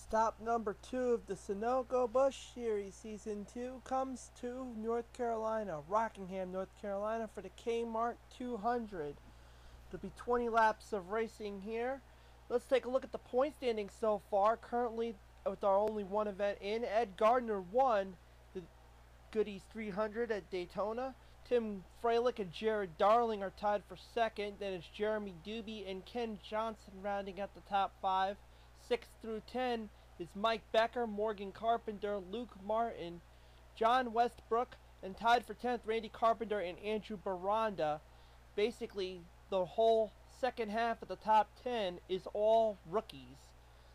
Stop number 2 of the Sunoco Busch Series Season 2 comes to North Carolina, Rockingham, North Carolina for the KMart 200. There'll be 20 laps of racing here. Let's take a look at the point standings so far. Currently, with our only one event in, Ed Gardner won the Goodies 300 at Daytona. Tim Freilich and Jared Darling are tied for second. Then it's Jeremy Doobie and Ken Johnson rounding out the top 5. 6 through 10 is Mike Becker, Morgan Carpenter, Luke Martin, John Westbrook, and tied for 10th, Randy Carpenter and Andrew Baranda. Basically, the whole second half of the top 10 is all rookies.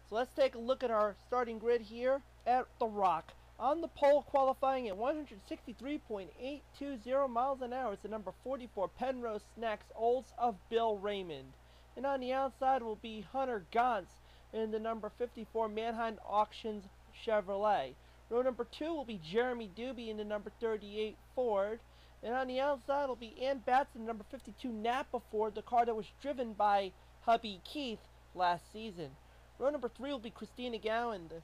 So let's take a look at our starting grid here at The Rock. On the pole, qualifying at 163.820 miles an hour, is the number 44 Penrose Snacks Olds of Bill Raymond. And on the outside will be Hunter Gantz in the number 54 Manheim Auctions Chevrolet. Row number 2 will be Jeremy Doobie in the number 38 Ford. And on the outside will be Ann Batson, number 52 Napa Ford, the car that was driven by hubby Keith last season. Row number 3 will be Christina Gowan, the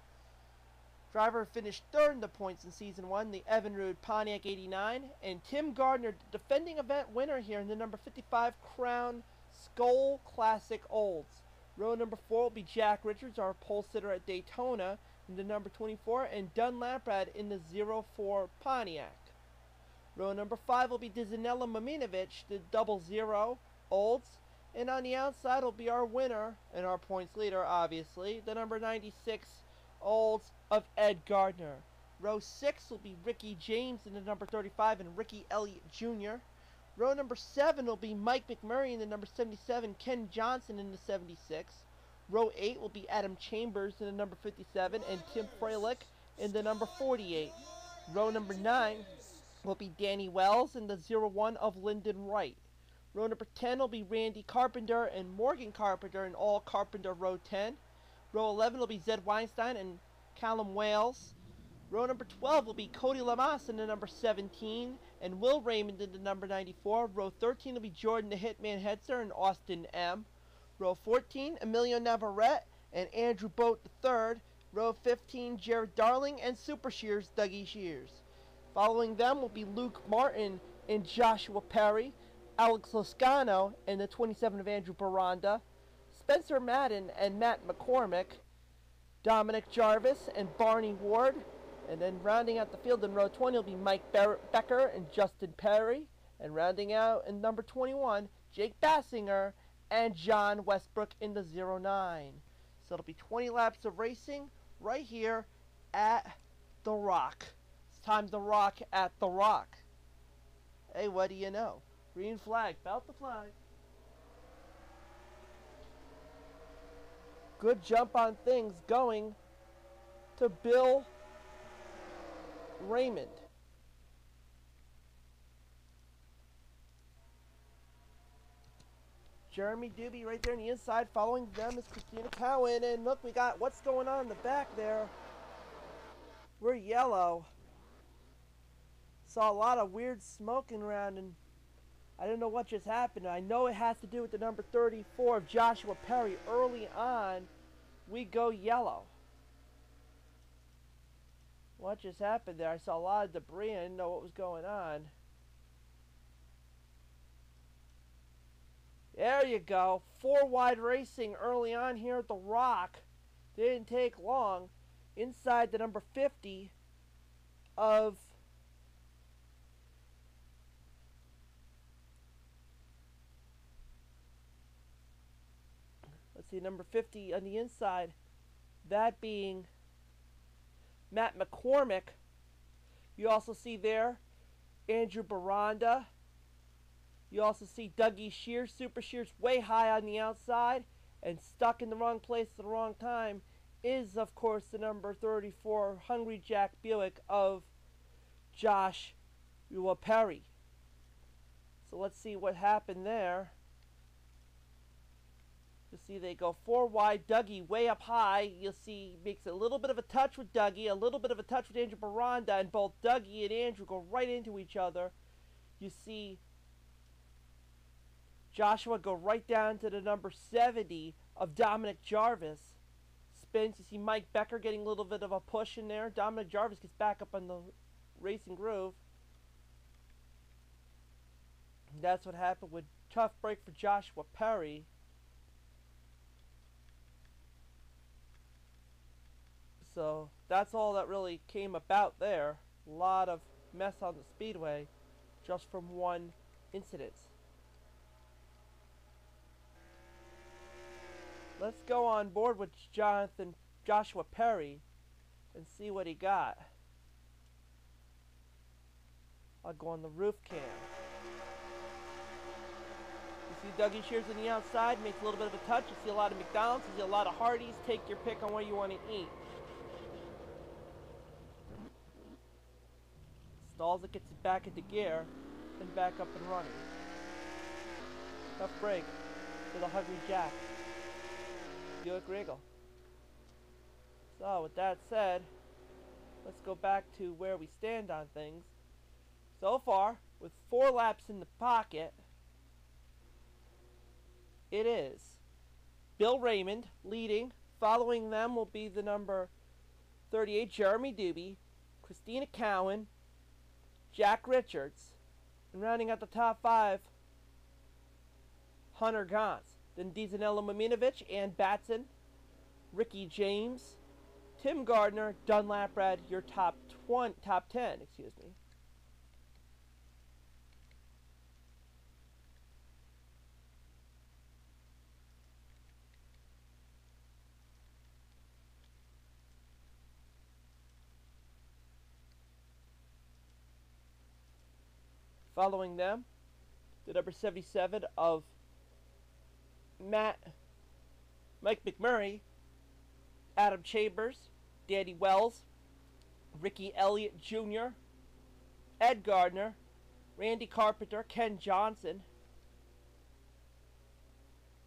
driver who finished third in the points in Season 1, the Evinrude Pontiac 89. And Tim Gardner, the defending event winner here in the number 55 Crown Skoal Classic Olds. Row number 4 will be Jack Richards, our pole sitter at Daytona, in the number 24, and Dunlap Laprad in the 04 Pontiac. Row number 5 will be Dzanella Maminovich, the 00 Olds, and on the outside will be our winner, and our points leader, obviously, the number 96 Olds of Ed Gardner. Row 6 will be Ricky James in the number 35 and Ricky Elliott Jr. Row number 7 will be Mike McMurray in the number 77, Ken Johnson in the 76. Row 8 will be Adam Chambers in the number 57 and Tim Freilich in the number 48. Row number 9 will be Danny Wells in the 01 of Lyndon Wright. Row number 10 will be Randy Carpenter and Morgan Carpenter in all Carpenter row 10. Row 11 will be Zed Weinstein and Callum Wales. Row number 12 will be Cody LLAMAS in the number 17 and Will Raymond in the number 94. Row 13 will be Jordan the Hitman Hetzer and Austin M. Row 14, Emilio Navarrete and Andrew Boat III. Row 15, Jared Darling and Super Shears Dougie Shears. Following them will be Luke Martin and Joshua Perry, Alex Loscano and the 27 of Andrew Baranda, Spencer Madden and Matt McCormick, Dominic Jarvis and Barney Ward. And then rounding out the field in row 20 will be Mike Becker and Justin Perry. And rounding out in number 21, Jake Bassinger and John Westbrook in the 09. So it'll be 20 laps of racing right here at The Rock. It's time to rock at The Rock. Hey, what do you know? Green flag, about to fly. Good jump on things going to Bill Raymond. Jeremy Doobie right there on the inside. Following them is Christina Cowan. And look, we got what's going on in the back there. We're yellow. Saw a lot of weird smoking around, and I don't know what just happened. I know it has to do with the number 34 of Joshua Perry. Early on, we go yellow. What just happened there? I saw a lot of debris. I didn't know what was going on. There you go. 4 wide racing early on here at The Rock. Didn't take long. Inside the number 50 of number 50 on the inside. That being Matt McCormick. You also see there Andrew Baranda. You also see Dougie Shears, Super Shears, way high on the outside and stuck in the wrong place at the wrong time is, of course, the number 34 Hungry Jack Buick of Joshua Perry. So let's see what happened there. You'll see they go 4 wide. Dougie way up high. You'll see makes a little bit of a touch with Dougie, a little bit of a touch with Andrew Baranda, and both Dougie and Andrew go right into each other. You see Joshua go right down to the number 70 of Dominic Jarvis. spins. You see Mike Becker getting a little bit of a push in there. Dominic Jarvis gets back up on the racing groove. And that's what happened with tough break for Joshua Perry. So that's all that really came about there. A lot of mess on the speedway just from one incident. Let's go on board with Joshua Perry and see what he got. I'll go on the roof cam. You see Dougie Shears on the outside, makes a little bit of a touch. You see a lot of McDonald's, you see a lot of Hardee's. Take your pick on what you want to eat. Stalls it, gets it back into gear, and back up and running. Tough break for the Hungry Jack. Buick Regal. So with that said, let's go back to where we stand on things. So far, with 4 laps in the pocket, it is Bill Raymond leading. Following them will be the number 38, Jeremy Doobie, Christina Cowan, Jack Richards, and rounding out the top 5, Hunter Gantz. Then Dizanello Mominovic, Ann Batson, Ricky James, Tim Gardner, Dunlap Red, your top 10, excuse me. Following them, the number 77 of Mike McMurray, Adam Chambers, Danny Wells, Ricky Elliott Jr., Ed Gardner, Randy Carpenter, Ken Johnson,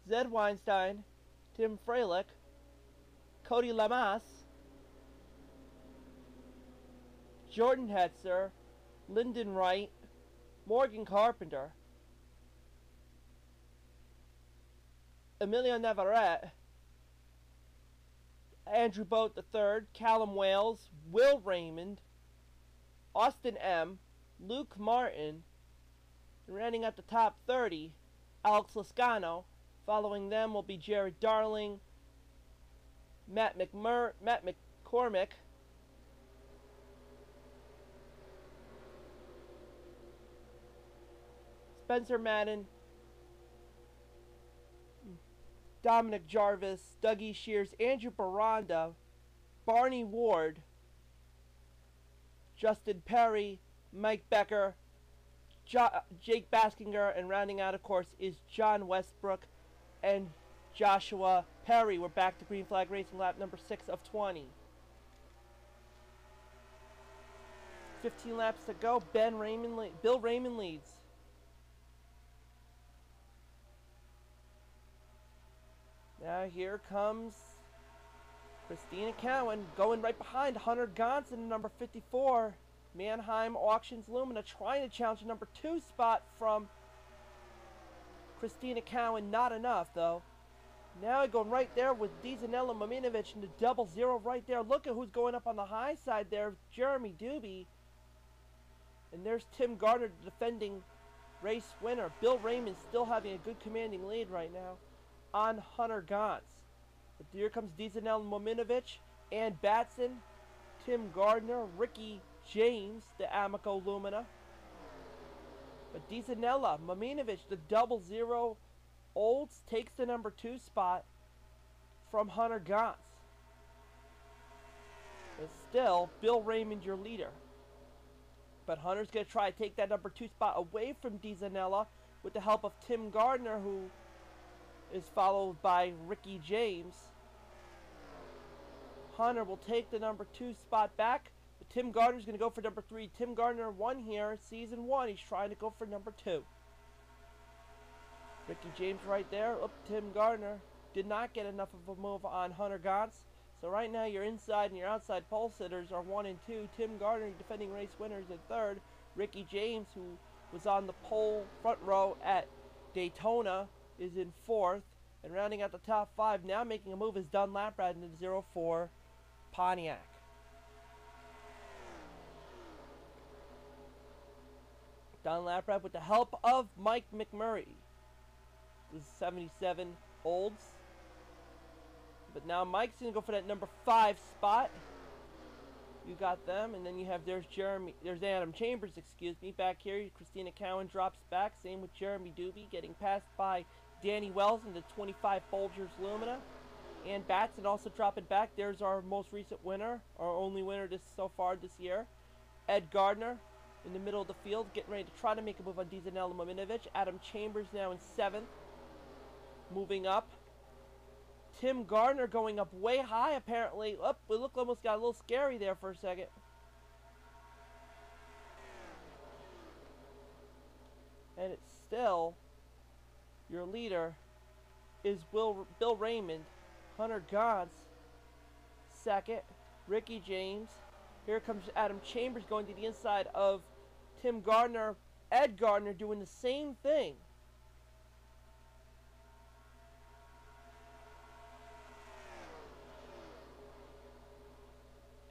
Zed Weinstein, Tim Freilich, Cody LLAMAS, Jordan Hetzer, Lyndon Wright, Morgan Carpenter, Emilio Navarrete, Andrew Boat III, Callum Wales, Will Raymond, Austin M., Luke Martin, and rounding out the top 30, Alex Lascano. Following them will be Jared Darling, Matt McCormick, Spencer Madden, Dominic Jarvis, Dougie Shears, Andrew Baranda, Barney Ward, Justin Perry, Mike Becker, Jake Baskinger, and rounding out, of course, is John Westbrook and Joshua Perry. We're back to Green Flag Racing, lap number 6 of 20. 15 laps to go. Bill Raymond leads. Now here comes Christina Cowan going right behind Hunter Gantz in number 54. Mannheim Auctions Lumina trying to challenge the number 2 spot from Christina Cowan. Not enough though. Now going right there with Dizanello Mominovic in the 00 right there. Look at who's going up on the high side there. Jeremy Doobie. And there's Tim Gardner, the defending race winner. Bill Raymond still having a good commanding lead right now on Hunter Gantz. But here comes Dizanello Mominovic, Ann Batson, Tim Gardner, Ricky James, the Amico Lumina. But Dizanello Mominovic, the 00 Olds, takes the number 2 spot from Hunter Gantz. But still, Bill Raymond your leader. But Hunter's going to try to take that number 2 spot away from Dizanello with the help of Tim Gardner, who is followed by Ricky James. Hunter will take the number 2 spot back, but Tim Gardner's going to go for number 3. Tim Gardner won here, season 1. He's trying to go for number 2. Ricky James right there. Oh, Tim Gardner did not get enough of a move on Hunter Gantz. So right now your inside and your outside pole sitters are 1 and 2. Tim Gardner, defending race winners, in 3rd. Ricky James, who was on the pole front row at Daytona, is in 4th. And rounding out the top 5, now making a move, is LLAMAS into the 04 Pontiac. LLAMAS with the help of Mike McMurray. This is 77 Olds. But now Mike's going to go for that number 5 spot. You got them, and then you have, there's Adam Chambers, excuse me, back here. Christina Cowan drops back, same with Jeremy Doobie, getting passed by Danny Wells in the 25 Folgers Lumina. And Batson also dropping back. There's our most recent winner, our only winner so far this year. Ed Gardner in the middle of the field, getting ready to try to make a move on Dizanella Mominovic. Adam Chambers now in 7th, moving up. Tim Gardner going up way high, apparently. Oh, it looked almost got a little scary there for a second. And it's still, your leader is Bill Raymond. Hunter Gantz, 2nd. Ricky James. Here comes Adam Chambers going to the inside of Tim Gardner. Ed Gardner doing the same thing.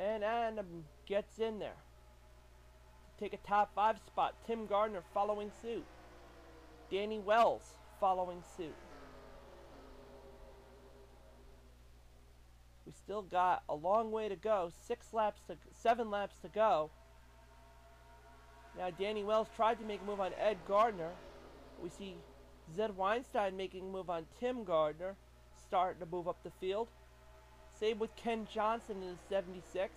And Adam gets in there to take a top 5 spot. Tim Gardner following suit. Danny Wells following suit. We still got a long way to go. 7 laps to go. Now Danny Wells tried to make a move on Ed Gardner. We see Zed Weinstein making a move on Tim Gardner, starting to move up the field. Same with Ken Johnson in the 76.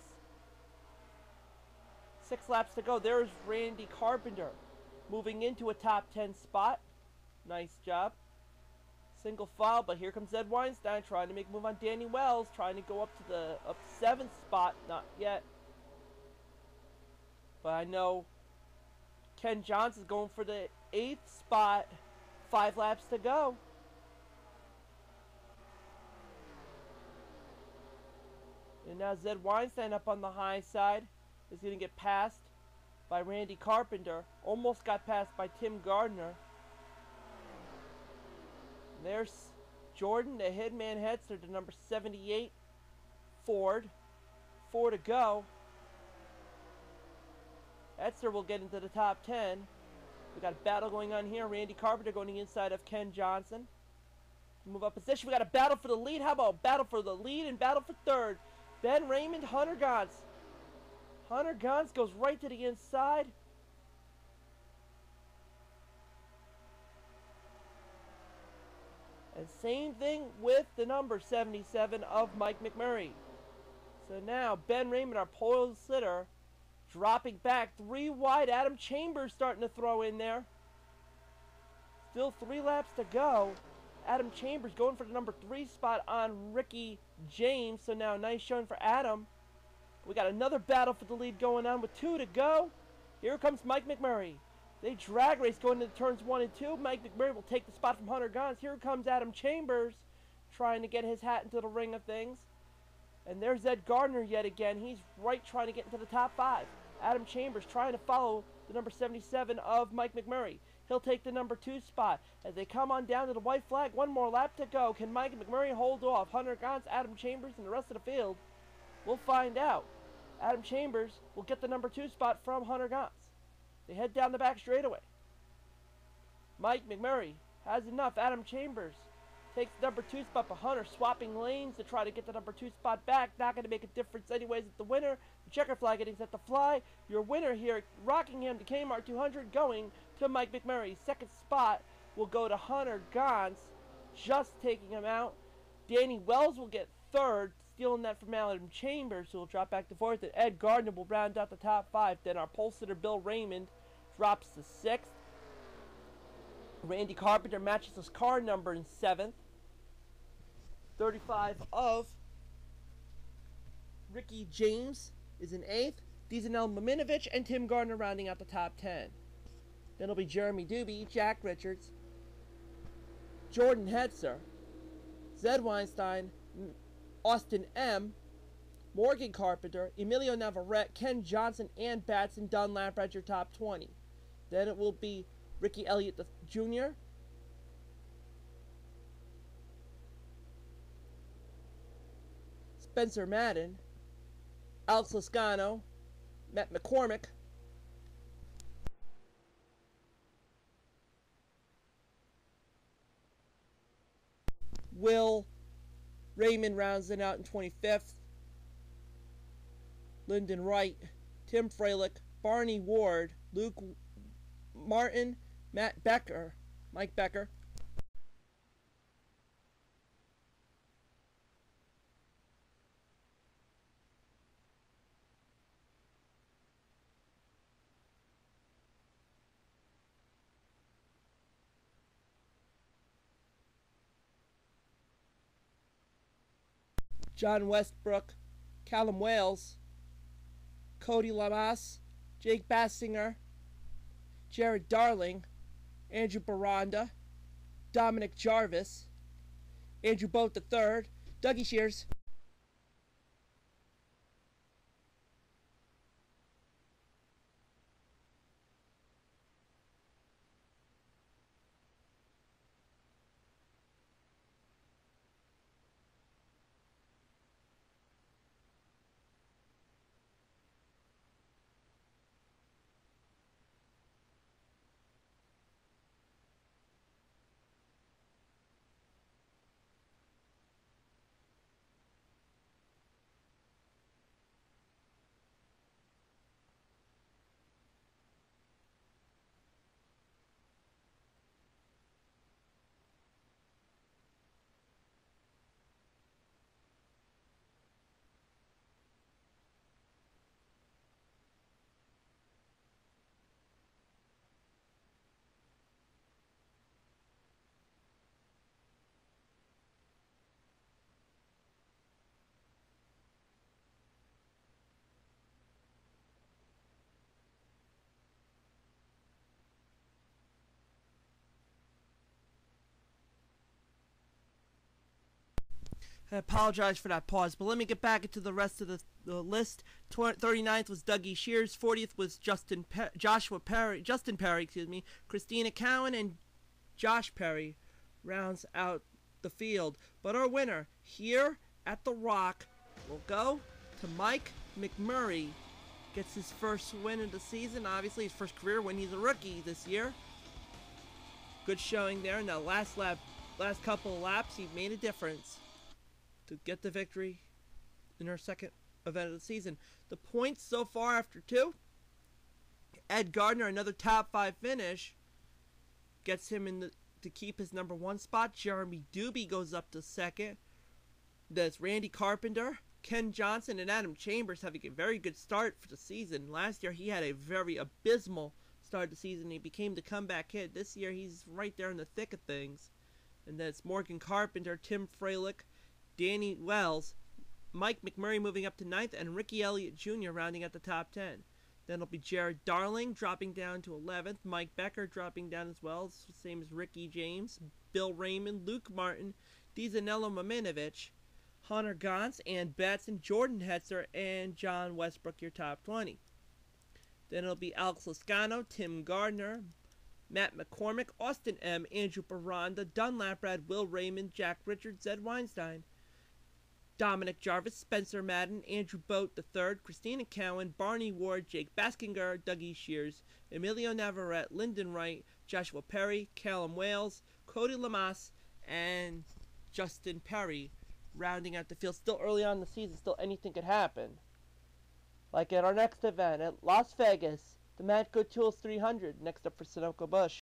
6 laps to go. There's Randy Carpenter moving into a top 10 spot. Nice job. Single file, but here comes Ed Weinstein trying to make a move on Danny Wells, trying to go up to the 7th spot. Not yet. But I know Ken Johnson's going for the 8th spot. 5 laps to go. And now Zed Weinstein up on the high side is going to get passed by Randy Carpenter. Almost got passed by Tim Gardner. There's Jordan, the Hitman Hetzer, to number 78 Ford. 4 to go. Hetzer will get into the top 10. We got a battle going on here. Randy Carpenter going to the inside of Ken Johnson. Move up position. We got a battle for the lead. How about battle for the lead and battle for 3rd? Ben Raymond, Hunter Gantz. Hunter Gantz goes right to the inside. And same thing with the number 77 of Mike McMurray. So now Ben Raymond, our pole sitter, dropping back 3 wide. Adam Chambers starting to throw in there. Still 3 laps to go. Adam Chambers going for the number 3 spot on Ricky James. So now nice showing for Adam. We got another battle for the lead going on with 2 to go. Here comes Mike McMurray. They drag race going into turns 1 and 2. Mike McMurray will take the spot from Hunter Gantz. Here comes Adam Chambers trying to get his hat into the ring of things. And there's Ed Gardner yet again. He's right trying to get into the top 5. Adam Chambers trying to follow the number 77 of Mike McMurray. He'll take the number 2 spot. As they come on down to the white flag, 1 more lap to go. Can Mike McMurray hold off Hunter Gantz, Adam Chambers, and the rest of the field? We'll find out. Adam Chambers will get the number 2 spot from Hunter Gantz. They head down the back straightaway. Mike McMurray has enough. Adam Chambers takes the number 2 spot, but Hunter swapping lanes to try to get the number 2 spot back. Not going to make a difference anyways. It's the winner. The checker flag getting set to fly. Your winner here, Rockingham to KMart 200, going to Mike McMurray. 2nd spot will go to Hunter Gantz, just taking him out. Danny Wells will get 3rd, stealing that from Adam Chambers, who will drop back to 4th. And Ed Gardner will round out the top 5. Then our pole sitter, Bill Raymond, drops to 6th. Randy Carpenter matches his car number in 7th. 35 of Ricky James is in 8th. Dizanella Mominovic and Tim Gardner rounding out the top 10. Then it'll be Jeremy Doobie, Jack Richards, Jordan Hetzer, Zed Weinstein, Austin M., Morgan Carpenter, Emilio Navarrete, Ken Johnson, and Batson Dunlap at your top 20. Then it will be Ricky Elliott Jr., Spencer Madden, Alex Lascano, Matt McCormick, Will Raymond rounds it out in 25th. Lyndon Wright, Tim Freilich, Barney Ward, Luke Martin, Mike Becker, John Westbrook, Callum Wales, CODY LLAMAS, Jake Bassinger, Jared Darling, Andrew Baranda, Dominic Jarvis, Andrew Boat III, Dougie Shears, I apologize for that pause, but let me get back into the rest of the list. 39th was Dougie Shears. 40th was Justin Perry, Christina Cowan and Josh Perry rounds out the field. But our winner here at the Rock will go to Mike McMurray. Gets his first win of the season, obviously his first career win. He's a rookie this year. Good showing there. In that last couple of laps, he made a difference to get the victory in our second event of the season. The points so far after 2, Ed Gardner, another top 5 finish, gets him to keep his number 1 spot. Jeremy Doobie goes up to 2nd. That's Randy Carpenter, Ken Johnson, and Adam Chambers having a very good start for the season. Last year he had a very abysmal start of the season. He became the comeback kid. This year he's right there in the thick of things. And that's Morgan Carpenter, Tim Freilich, Danny Wells, Mike McMurray moving up to 9th, and Ricky Elliott Jr. rounding out the top 10. Then it'll be Jared Darling dropping down to 11th, Mike Becker dropping down as well, same as Ricky James, Bill Raymond, Luke Martin, Dizanello Maminovich, Hunter Gantz, Ann Batson, Jordan Hetzer, and John Westbrook, your top 20. Then it'll be Alex Lascano, Tim Gardner, Matt McCormick, Austin M., Andrew Baranda, Dunlap Brad, Will Raymond, Jack Richards, Zed Weinstein, Dominic Jarvis, Spencer Madden, Andrew Boat III, Christina Cowan, Barney Ward, Jake Baskinger, Dougie Shears, Emilio Navarrete, Lyndon Wright, Joshua Perry, Callum Wales, CODY LLAMAS, and Justin Perry rounding out the field. Still early on in the season, still anything could happen. Like at our next event at Las Vegas, the Matco Tools 300, next up for Sunoco Busch.